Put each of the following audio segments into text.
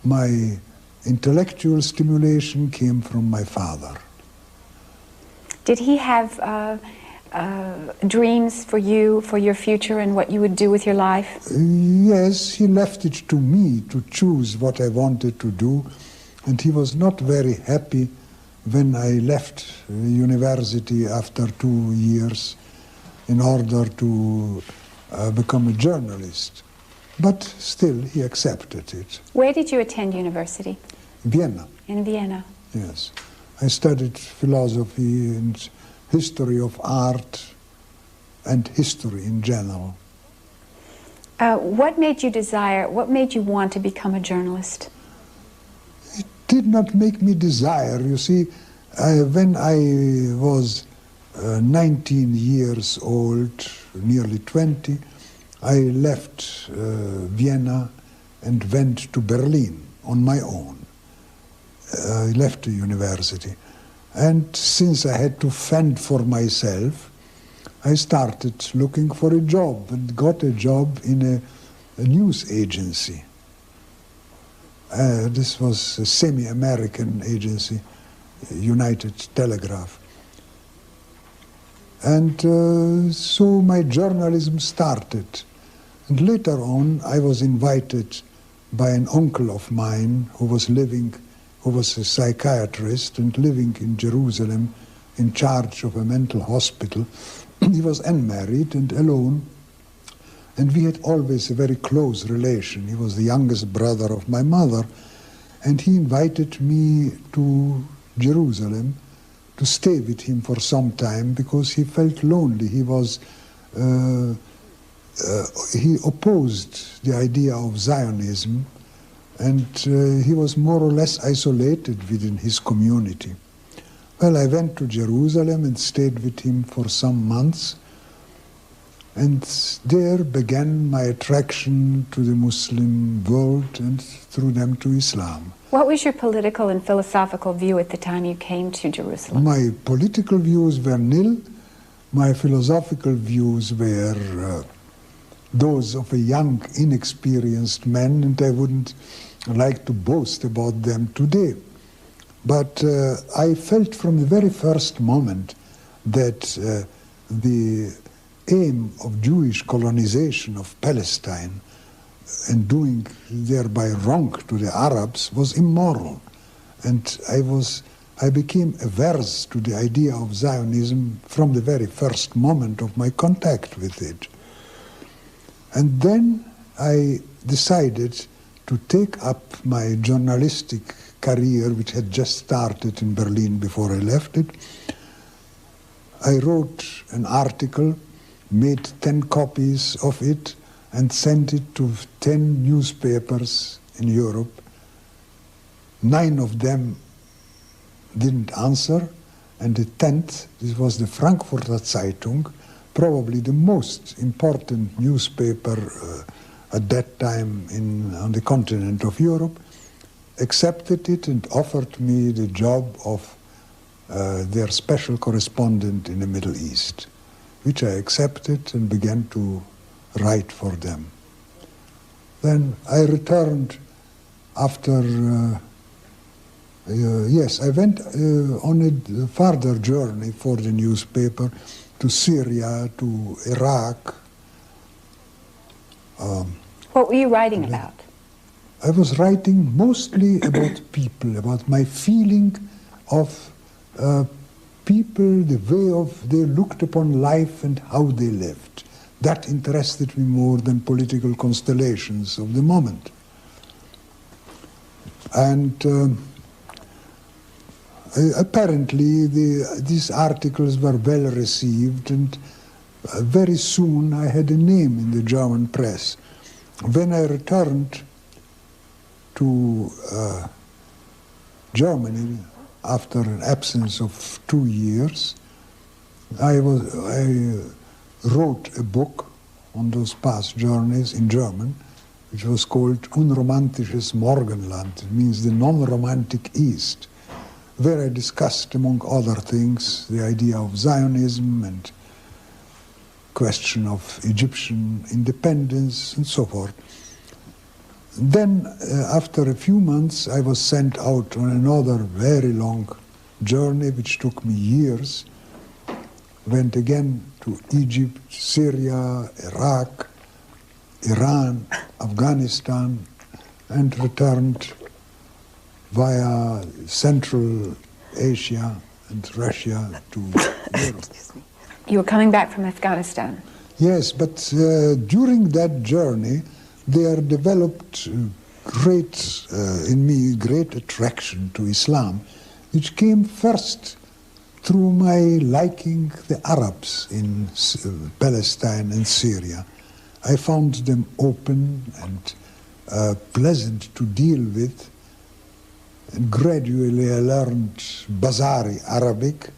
My intellectual stimulation came from my father. Did he have dreams for you, for your future, and what you would do with your life? Yes, he left it to me to choose what I wanted to do, and he was not very happy when I left university after 2 years in order to become a journalist. But still, he accepted it. Where did you attend university? Vienna. In Vienna. Yes. I studied philosophy and history of art and history in general. What made you want to become a journalist? It did not make me desire. You see, when I was 19 years old, nearly 20, I left Vienna and went to Berlin on my own. I left the university. And since I had to fend for myself, I started looking for a job and got a job in a news agency. This was a semi-American agency, United Telegraph. And so my journalism started. And later on, I was invited by an uncle of mine who was a psychiatrist and living in Jerusalem in charge of a mental hospital. He was unmarried and alone, and we had always a very close relation. He was the youngest brother of my mother, and he invited me to Jerusalem to stay with him for some time because he felt lonely. He opposed the idea of Zionism, and he was more or less isolated within his community. Well, I went to Jerusalem and stayed with him for some months, and there began my attraction to the Muslim world and through them to Islam. What was your political and philosophical view at the time you came to Jerusalem? My political views were nil. My philosophical views were those of a young, inexperienced man, and I wouldn't like to boast about them today. But I felt from the very first moment that the aim of Jewish colonization of Palestine and doing thereby wrong to the Arabs was immoral. And I became averse to the idea of Zionism from the very first moment of my contact with it. And then I decided to take up my journalistic career, which had just started in Berlin before I left it. I wrote an article, made 10 copies of it, and sent it to 10 newspapers in Europe. 9 of them didn't answer, and the 10th, this was the Frankfurter Zeitung, probably the most important newspaper at that time on the continent of Europe, accepted it and offered me the job of their special correspondent in the Middle East, which I accepted and began to write for them. Then I returned after, I went on a further journey for the newspaper to Syria, to Iraq. What were you writing about? I was writing mostly about people, about my feeling of people, the way they looked upon life and how they lived. That interested me more than political constellations of the moment. And apparently these articles were well received, and very soon I had a name in the German press. When I returned to Germany after an absence of 2 years, I wrote a book on those past journeys in German, which was called Unromantisches Morgenland. It means the non-romantic East, where I discussed, among other things, the idea of Zionism and question of Egyptian independence and so forth. Then, after a few months, I was sent out on another very long journey, which took me years. Went again to Egypt, Syria, Iraq, Iran, Afghanistan, and returned via Central Asia and Russia to Europe. You were coming back from Afghanistan. Yes, but during that journey, there developed in me great attraction to Islam, which came first through my liking the Arabs in Palestine and Syria. I found them open and pleasant to deal with, and gradually I learned Bazari Arabic,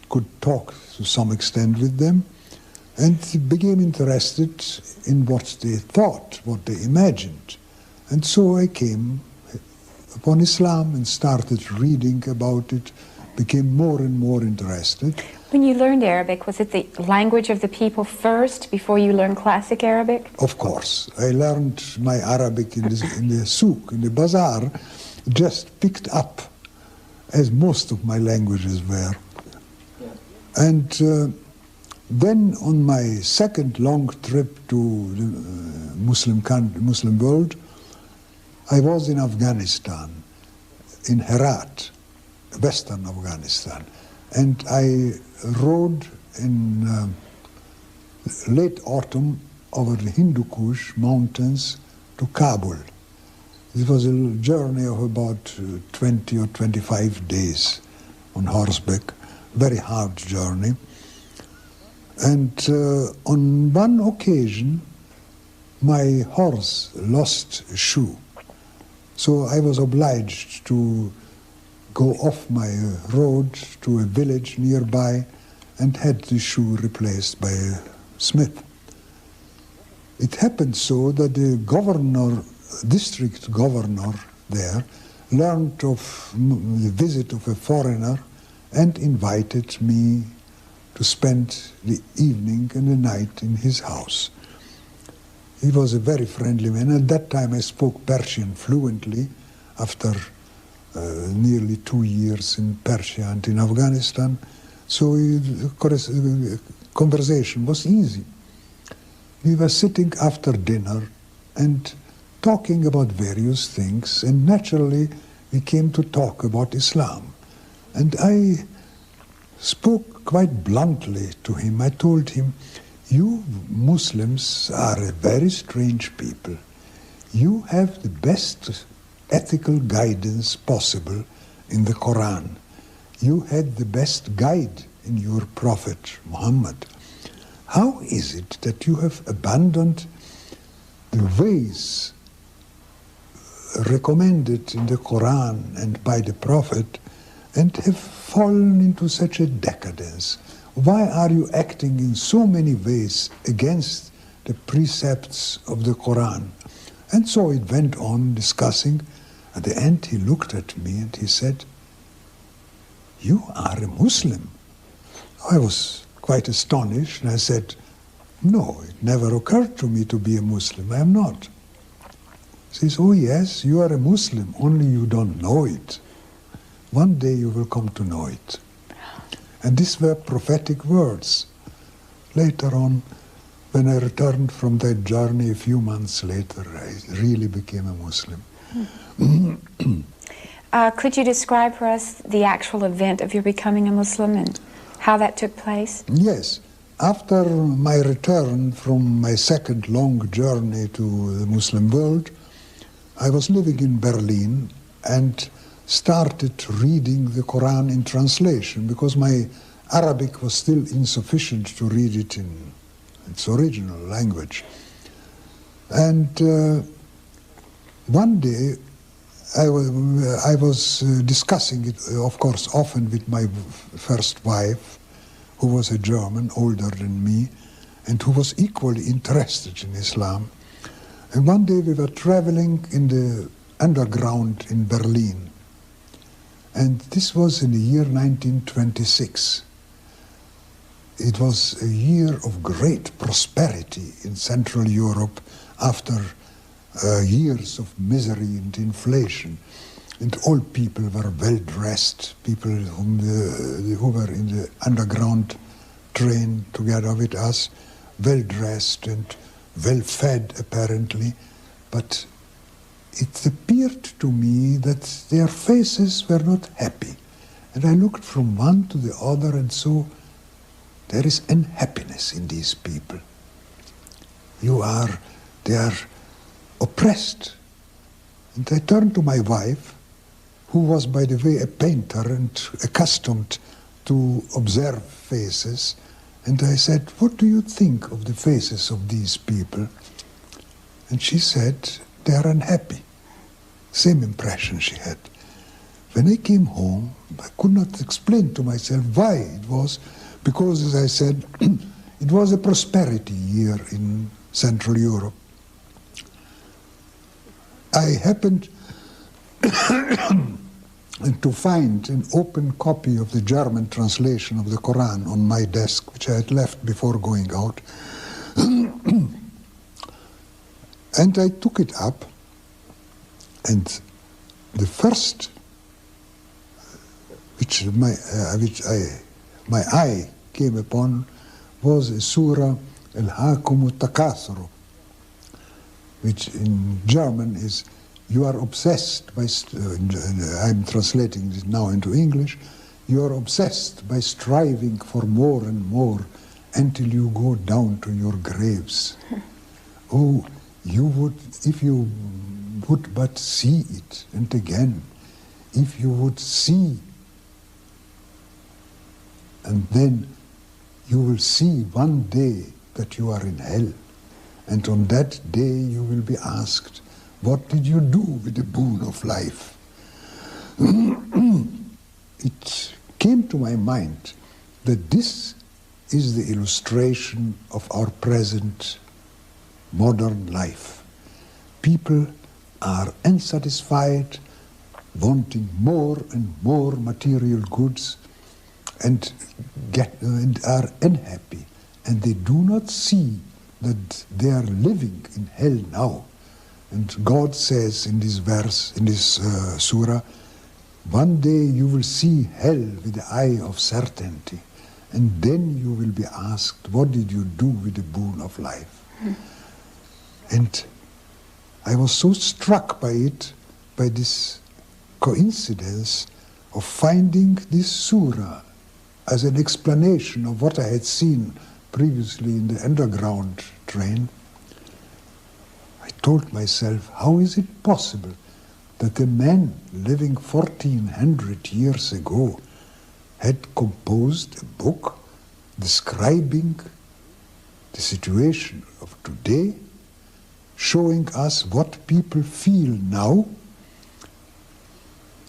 could talk to some extent with them, and became interested in what they thought, what they imagined. And so I came upon Islam and started reading about it, became more and more interested. When you learned Arabic, was it the language of the people first before you learned classic Arabic? Of course. I learned my Arabic in the souk, in the bazaar, just picked up, as most of my languages were. Yeah. And then on my second long trip to the Muslim world, I was in Afghanistan, in Herat, western Afghanistan. And I rode in late autumn over the Hindu Kush mountains to Kabul. It was a journey of about 20 or 25 days on horseback, very hard journey. And on one occasion, my horse lost a shoe. So I was obliged to go off my road to a village nearby and had the shoe replaced by a smith. It happened so that the district governor there learned of the visit of a foreigner and invited me to spend the evening and the night in his house. He was a very friendly man. At that time I spoke Persian fluently after nearly 2 years in Persia and in Afghanistan. So conversation was easy. We were sitting after dinner and talking about various things, and naturally we came to talk about Islam. And I spoke quite bluntly to him. I told him, "You Muslims are a very strange people. You have the best ethical guidance possible in the Quran. You had the best guide in your prophet, Muhammad. How is it that you have abandoned the ways recommended in the Quran and by the prophet and have fallen into such a decadence? Why are you acting in so many ways against the precepts of the Quran?" And so it went on discussing. At the end he looked at me and he said, "You are a Muslim." I was quite astonished and I said, "No, it never occurred to me to be a Muslim. I am not." He says, "Oh yes, you are a Muslim, only you don't know it. One day you will come to know it." And these were prophetic words. Later on, when I returned from that journey a few months later, I really became a Muslim. Could you describe for us the actual event of your becoming a Muslim and how that took place? Yes. After my return from my second long journey to the Muslim world, I was living in Berlin and started reading the Quran in translation because my Arabic was still insufficient to read it in its original language. And one day I was discussing it, of course, often with my first wife, who was a German, older than me, and who was equally interested in Islam. And one day we were traveling in the underground in Berlin. And this was in the year 1926. It was a year of great prosperity in Central Europe after years of misery and inflation. And all people were well-dressed, people who were in the underground train together with us, well-dressed and well-fed apparently, but it appeared to me that their faces were not happy. And I looked from one to the other and saw there is unhappiness in these people. They are oppressed. And I turned to my wife, who was, by the way, a painter and accustomed to observe faces, and I said, "What do you think of the faces of these people?" And she said, "They are unhappy." Same impression she had. When I came home, I could not explain to myself why it was, because, as I said, it was a prosperity year in Central Europe. I happened to find an open copy of the German translation of the Quran on my desk, which I had left before going out. And I took it up, and the first which my eye came upon was a surah, Al-Hakum Takathuru, which in German is, "You are obsessed by," I'm translating it now into English, "You are obsessed by striving for more and more until you go down to your graves." Oh, you would, if you would but see it, and again, if you would see, and then you will see one day that you are in hell, and on that day you will be asked, "What did you do with the boon of life?" It came to my mind that this is the illustration of our present modern life. People are unsatisfied, wanting more and more material goods, and are unhappy, and they do not see that they are living in hell now. And God says in this verse, in this surah, "One day you will see hell with the eye of certainty, and then you will be asked, what did you do with the boon of life?" And I was so struck by it, by this coincidence of finding this surah as an explanation of what I had seen previously in the underground train. I told myself, how is it possible that a man living 1400 years ago had composed a book describing the situation of today, showing us what people feel now?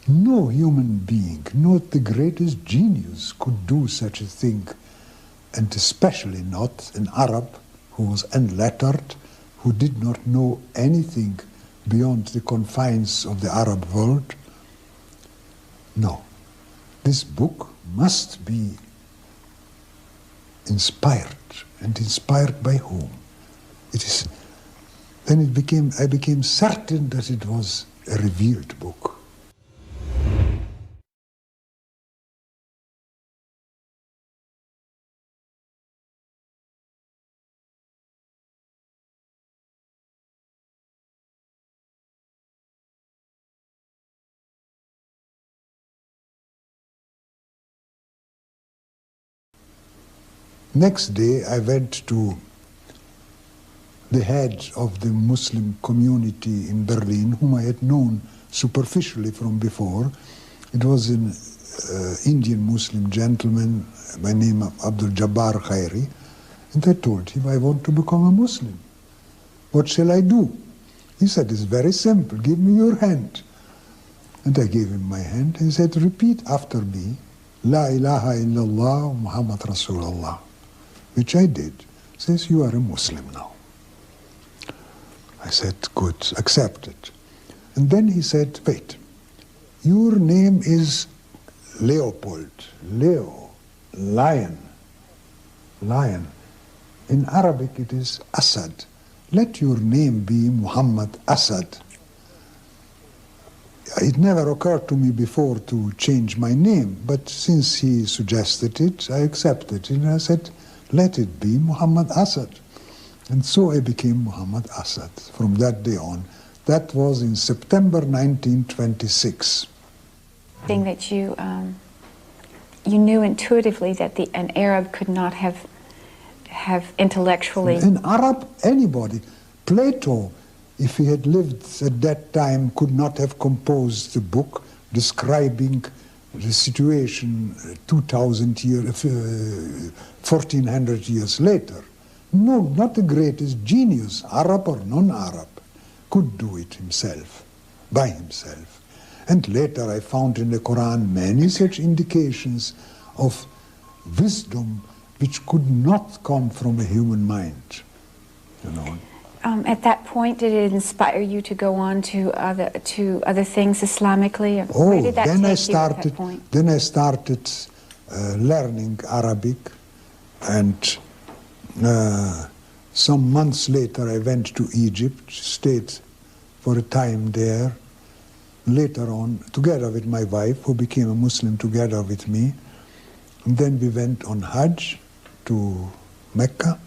No human being, not the greatest genius, could do such a thing, and especially not an Arab who was unlettered, who did not know anything beyond the confines of the Arab world. No, this book must be inspired, and inspired by whom? Then I became certain that it was a revealed book. Next day, I went to the head of the Muslim community in Berlin, whom I had known superficially from before. It was an Indian Muslim gentleman by name of Abdul Jabbar Khairi, and I told him, I want to become a Muslim. What shall I do? He said, it's very simple, give me your hand. And I gave him my hand. He said, repeat after me, La ilaha illallah Muhammad Rasulullah, which I did. He says, you are a Muslim now. I said, good, accepted. And then he said, wait, your name is Leopold, Leo, lion, lion. In Arabic it is Asad. let your name be Muhammad Asad. It never occurred to me before to change my name, but since he suggested it, I accepted it. And I said, let it be Muhammad Asad. And so I became Muhammad Asad from that day on. That was in September 1926. Thing that you knew intuitively that an Arab could not have intellectually... An Arab, anybody. Plato, if he had lived at that time, could not have composed a book describing the situation 2,000 years, 1,400 years later. No, not the greatest genius, Arab or non-Arab, could do it himself, by himself. And later I found in the Quran many such indications of wisdom which could not come from a human mind, you know. At that point, did it inspire you to go on to other things Islamically? Oh, where did that then take I you started. at that point? Then I started learning Arabic, and some months later I went to Egypt, stayed for a time there. Later on, together with my wife, who became a Muslim together with me, and then we went on Hajj to Mecca.